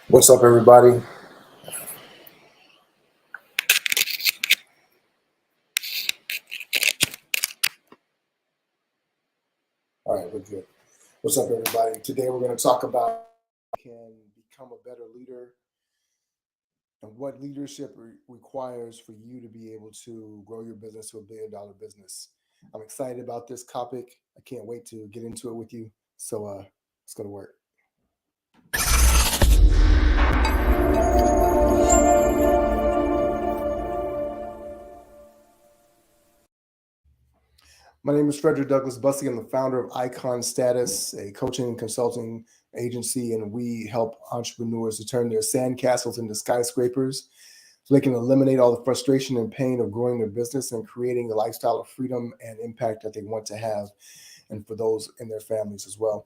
What's up, everybody? All right, we're good. What's up, everybody? Today we're going to talk about how you can become a better leader and what leadership requires for you to be able to grow your business to $1 billion business. I'm excited about this topic. I can't wait to get into it with you. So let's go to work. My name is Frederick Douglass Bussey. I'm the founder of Icon Status, a coaching and consulting agency, and we help entrepreneurs to turn their sandcastles into skyscrapers so they can eliminate all the frustration and pain of growing their business and creating the lifestyle of freedom and impact that they want to have, and for those in their families as well.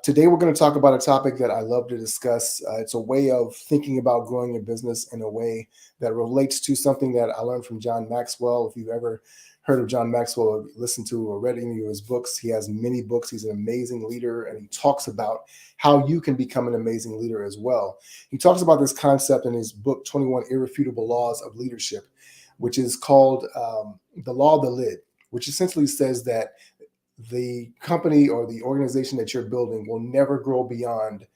Today, we're going to talk about a topic that I love to discuss. It's a way of thinking about growing your business in a way that relates to something that I learned from John Maxwell. If you've ever heard of John Maxwell or listened to or read any of his books, he has many books. He's an amazing leader, and he talks about how you can become an amazing leader as well. He talks about this concept in his book, 21 Irrefutable Laws of Leadership, which is called the Law of the Lid, which essentially says that the company or the organization that you're building will never grow beyond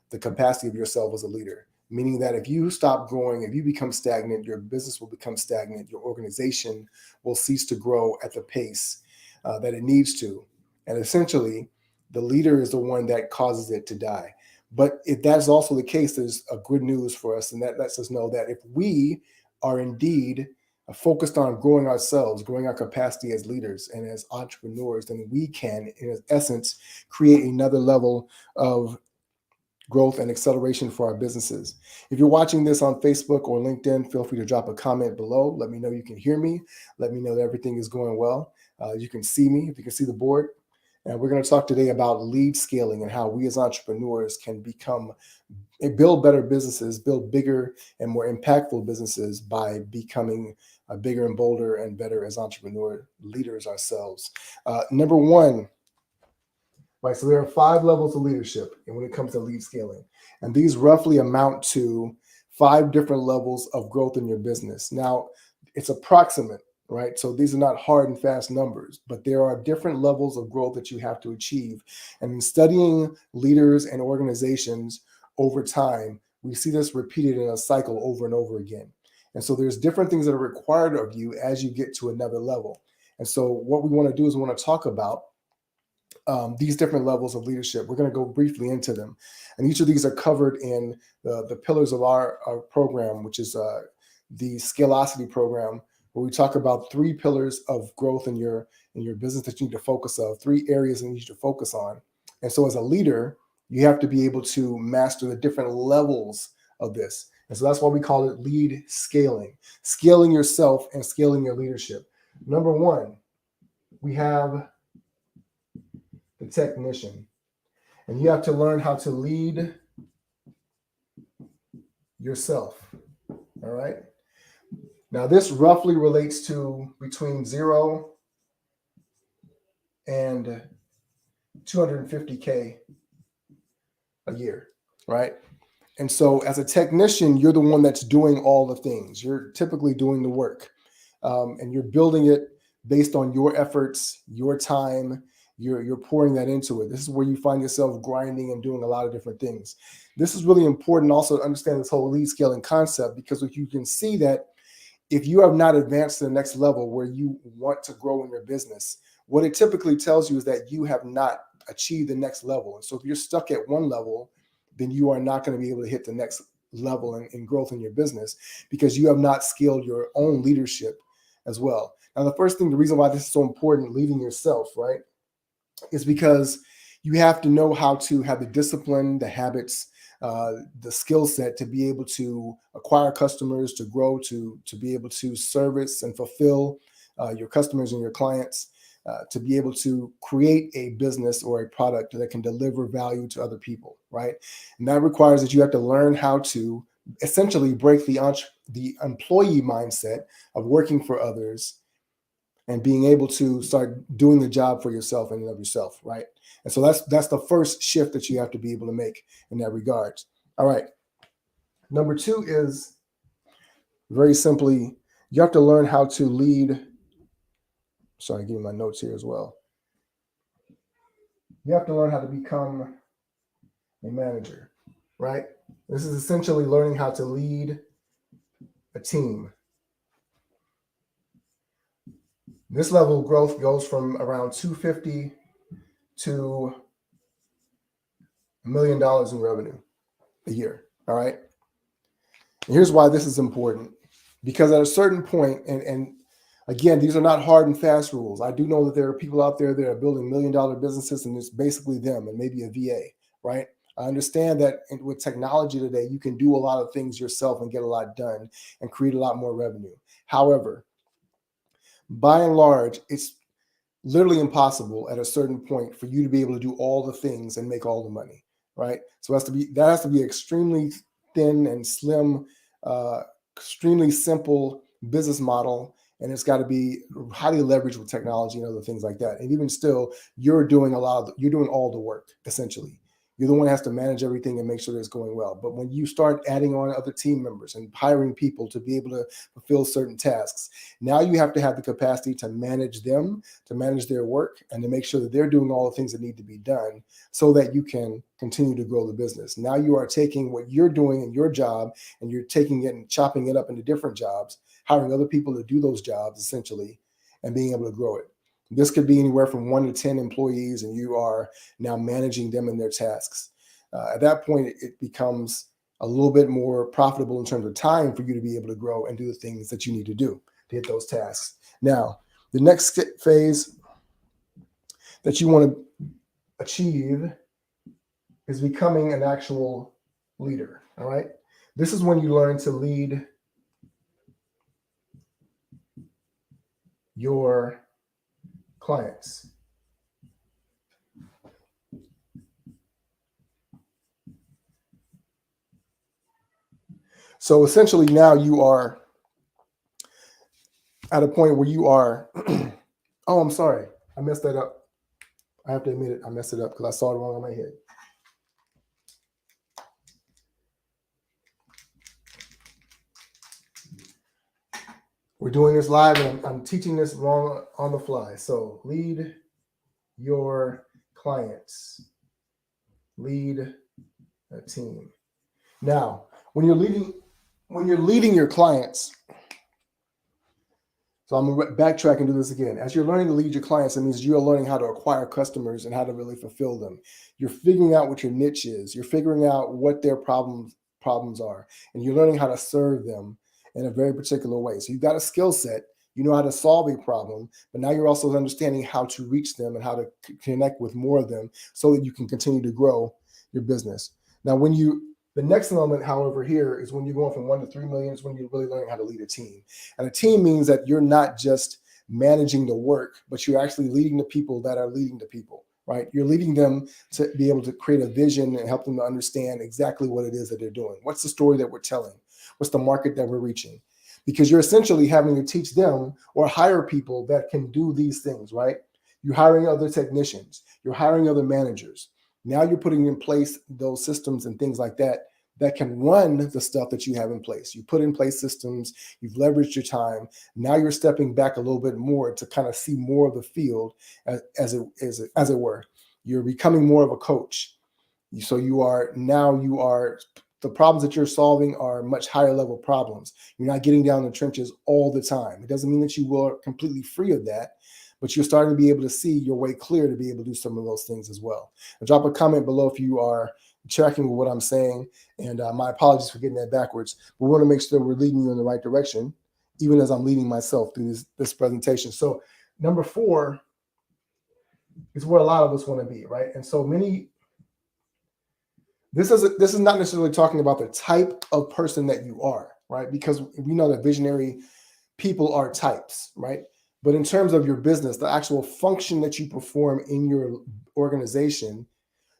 the capacity of yourself as a leader. Meaning that if you stop growing, if you become stagnant, your business will become stagnant, your organization will cease to grow at the pace that it needs to. And essentially, the leader is the one that causes it to die. But if that's also the case, there's a good news for us. And that lets us know that if we are indeed focused on growing ourselves, growing our capacity as leaders and as entrepreneurs, then we can, in essence, create another level of growth and acceleration for our businesses. If you're watching this on Facebook or LinkedIn, feel free to drop a comment below. Let me know you can hear me. Let me know that everything is going well. You can see me, if you can see the board. And we're going to talk today about lead scaling and how we as entrepreneurs can build better businesses, build bigger and more impactful businesses by becoming bigger and bolder and better as entrepreneur leaders ourselves. Number one, right, so there are 5 levels of leadership when it comes to lead scaling. And these roughly amount to 5 different levels of growth in your business. Now, it's approximate, right? So these are not hard and fast numbers, but there are different levels of growth that you have to achieve. And in studying leaders and organizations over time, we see this repeated in a cycle over and over again. And so there's different things that are required of you as you get to another level. And so what we want to do is we want to talk about these different levels of leadership. We're going to go briefly into them. And each of these are covered in the pillars of our program, which is the Scalosity program, where we talk about 3 pillars of growth in your business that you need to focus on, 3 areas that you need to focus on. And so as a leader, you have to be able to master the different levels of this. And so that's why we call it lead scaling yourself and scaling your leadership. Number 1, we have the technician. And you have to learn how to lead yourself. All right. Now, this roughly relates to between 0 and 250K a year, right? And so as a technician, you're the one that's doing all the things. You're typically doing the work, and you're building it based on your efforts, your time. You're pouring that into it. This is where you find yourself grinding and doing a lot of different things. This is really important also to understand this whole lead scaling concept, because you can see that if you have not advanced to the next level where you want to grow in your business, what it typically tells you is that you have not achieved the next level. And so if you're stuck at one level, then you are not going to be able to hit the next level in growth in your business, because you have not scaled your own leadership as well. Now, the reason why this is so important, leading yourself, right, is because you have to know how to have the discipline, the habits, the skill set to be able to acquire customers, to grow, to be able to service and fulfill your customers and your clients, to be able to create a business or a product that can deliver value to other people, right? And that requires that you have to learn how to essentially break the employee mindset of working for others and being able to start doing the job for yourself and of yourself, right? And so that's the first shift that you have to be able to make in that regard. All right. Number two is very simply, you have to learn how to lead. Sorry, give me my notes here as well. You have to learn how to become a manager, right? This is essentially learning how to lead a team. This level of growth goes from around 250 to $1 million in revenue a year. All right. And here's why this is important. Because at a certain point, and again, these are not hard and fast rules. I do know that there are people out there that are building $1 million businesses, and it's basically them and maybe a VA, right? I understand that with technology today, you can do a lot of things yourself and get a lot done and create a lot more revenue. However, by and large, it's literally impossible at a certain point for you to be able to do all the things and make all the money, right? So that has to be extremely thin and slim, extremely simple business model, and it's got to be highly leveraged with technology and other things like that. And even still, you're doing all the work essentially. You're the one that has to manage everything and make sure that it's going well. But when you start adding on other team members and hiring people to be able to fulfill certain tasks, now you have to have the capacity to manage them, to manage their work, and to make sure that they're doing all the things that need to be done so that you can continue to grow the business. Now you are taking what you're doing in your job and you're taking it and chopping it up into different jobs, hiring other people to do those jobs essentially, and being able to grow it. This could be anywhere from 1 to 10 employees, and you are now managing them and their tasks. At that point, it becomes a little bit more profitable in terms of time for you to be able to grow and do the things that you need to do to hit those tasks. Now, the next phase that you want to achieve is becoming an actual leader. All right. This is when you learn to lead your clients. So essentially now you are at a point where you are, oh, I'm sorry. I messed that up. I have to admit it. I messed it up because I saw it wrong on my head. We're doing this live and I'm teaching this wrong on the fly. So lead your clients. Lead a team. Now, when you're leading your clients, so I'm going to backtrack and do this again. As you're learning to lead your clients, it means you're learning how to acquire customers and how to really fulfill them. You're figuring out what your niche is. You're figuring out what their problems are, and you're learning how to serve them in a very particular way. So you've got a skill set. You know how to solve a problem, but now you're also understanding how to reach them and how to connect with more of them so that you can continue to grow your business. Now, the next element, however, here is when you're going from 1 to 3 million is when you're really learning how to lead a team. And a team means that you're not just managing the work, but you're actually leading the people that are leading the people, right? You're leading them to be able to create a vision and help them to understand exactly what it is that they're doing. What's the story that we're telling? What's the market that we're reaching? Because you're essentially having to teach them or hire people that can do these things, right? You're hiring other technicians. You're hiring other managers. Now you're putting in place those systems and things like that can run the stuff that you have in place. You put in place systems, you've leveraged your time. Now you're stepping back a little bit more to kind of see more of the field as it were. You're becoming more of a coach. So the problems that you're solving are much higher level problems. You're not getting down in the trenches all the time. It doesn't mean that you will completely free of that, but you're starting to be able to see your way clear to be able to do some of those things as well. And drop a comment below if you are tracking with what I'm saying. And my apologies for getting that backwards. But we want to make sure we're leading you in the right direction, even as I'm leading myself through this presentation. So number 4 is where a lot of us want to be, right? And so this is not necessarily talking about the type of person that you are, right? Because we know that visionary people are types, right? But in terms of your business, the actual function that you perform in your organization,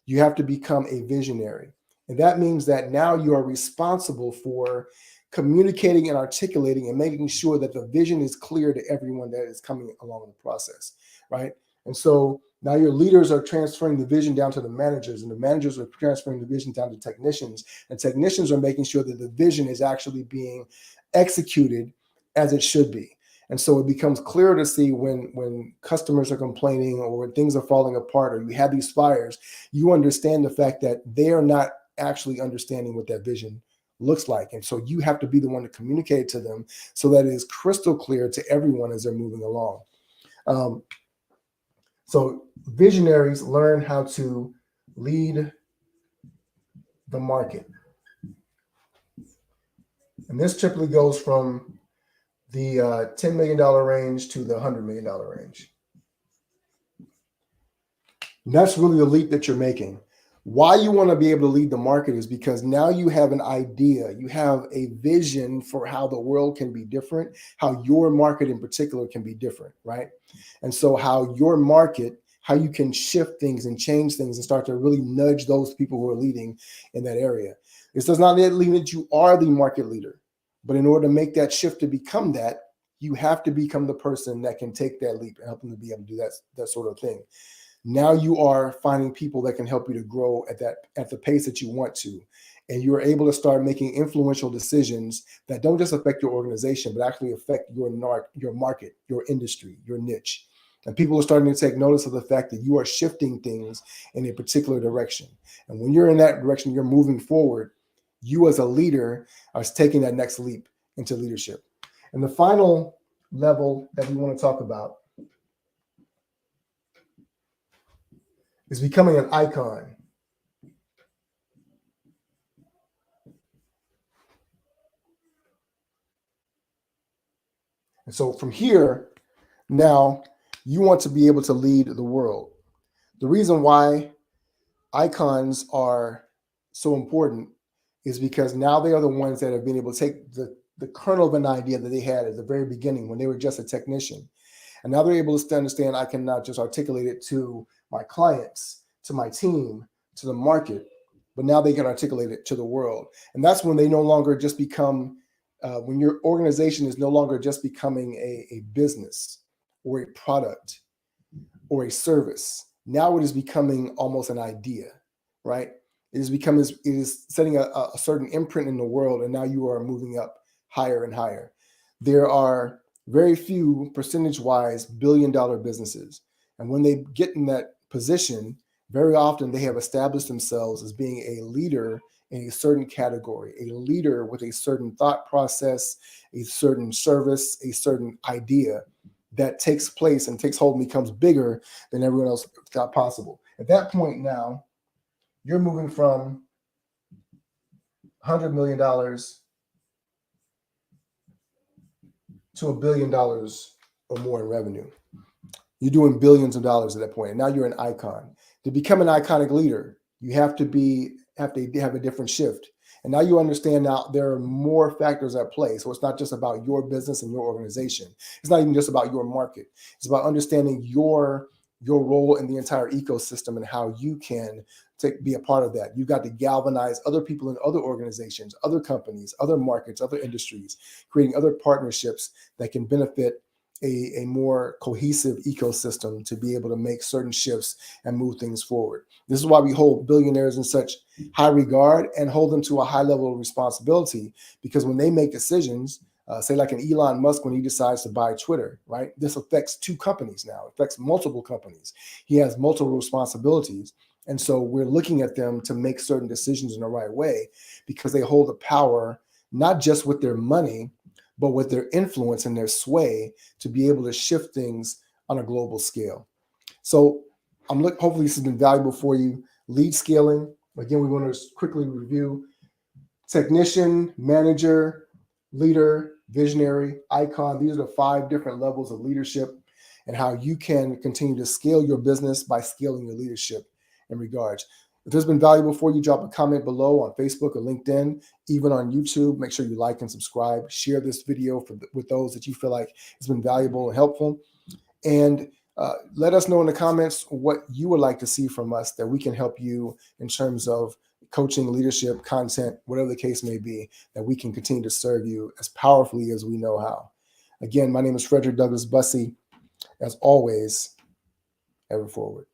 you have to become a visionary. And that means that now you are responsible for communicating and articulating and making sure that the vision is clear to everyone that is coming along in the process, right? And so Now your leaders are transferring the vision down to the managers, and the managers are transferring the vision down to technicians, and technicians are making sure that the vision is actually being executed as it should be. And so it becomes clearer to see when customers are complaining or when things are falling apart or you have these fires, you understand the fact that they are not actually understanding what that vision looks like. And so you have to be the one to communicate to them so that it is crystal clear to everyone as they're moving along. So visionaries learn how to lead the market. And this typically goes from the $10 million range to the $100 million range. And that's really the leap that you're making. Why you want to be able to lead the market is because now you have an idea, you have a vision for how the world can be different, how your market in particular can be different, right? And so how your market, how you can shift things and change things and start to really nudge those people who are leading in that area. This does not mean that you are the market leader, but in order to make that shift to become that, you have to become the person that can take that leap and help them to be able to do that sort of thing. Now you are finding people that can help you to grow at the pace that you want to. And you're able to start making influential decisions that don't just affect your organization, but actually affect your market, your industry, your niche. And people are starting to take notice of the fact that you are shifting things in a particular direction. And when you're in that direction, you're moving forward. You as a leader are taking that next leap into leadership. And the final level that we want to talk about is becoming an icon. And so from here, now you want to be able to lead the world. The reason why icons are so important is because now they are the ones that have been able to take the kernel of an idea that they had at the very beginning when they were just a technician. And now they're able to understand I can not just articulate it to my clients, to my team, to the market, but now they can articulate it to the world. And that's when they no longer just become, when your organization is no longer just becoming a business or a product or a service. Now it is becoming almost an idea, right? It is setting a certain imprint in the world, and now you are moving up higher and higher. There are very few percentage-wise billion-dollar businesses. And when they get in that position, very often they have established themselves as being a leader in a certain category, a leader with a certain thought process, a certain service, a certain idea that takes place and takes hold and becomes bigger than everyone else thought possible. At that point now, you're moving from $100 million to $1 billion or more in revenue. You're doing billions of dollars at that point. And now you're an icon. To become an iconic leader, you have to have a different shift. And now you understand now there are more factors at play. So it's not just about your business and your organization. It's not even just about your market. It's about understanding your role in the entire ecosystem and how you can be a part of that. You've got to galvanize other people in other organizations, other companies, other markets, other industries, creating other partnerships that can benefit a more cohesive ecosystem to be able to make certain shifts and move things forward. This is why we hold billionaires in such high regard and hold them to a high level of responsibility, because when they make decisions, say like an Elon Musk, when he decides to buy Twitter, right? This affects two companies now, it affects multiple companies. He has multiple responsibilities. And so we're looking at them to make certain decisions in the right way because they hold the power, not just with their money, but with their influence and their sway to be able to shift things on a global scale. So hopefully this has been valuable for you. Lead scaling. Again, we want to quickly review technician, manager, leader, visionary, icon. These are the 5 different levels of leadership and how you can continue to scale your business by scaling your leadership in regards. If this has been valuable for you, drop a comment below on Facebook or LinkedIn, even on YouTube. Make sure you like and subscribe. Share this video with those that you feel like it's been valuable and helpful. And let us know in the comments what you would like to see from us that we can help you in terms of coaching, leadership, content, whatever the case may be, that we can continue to serve you as powerfully as we know how. Again, my name is Frederick Douglass Bussey. As always, ever forward.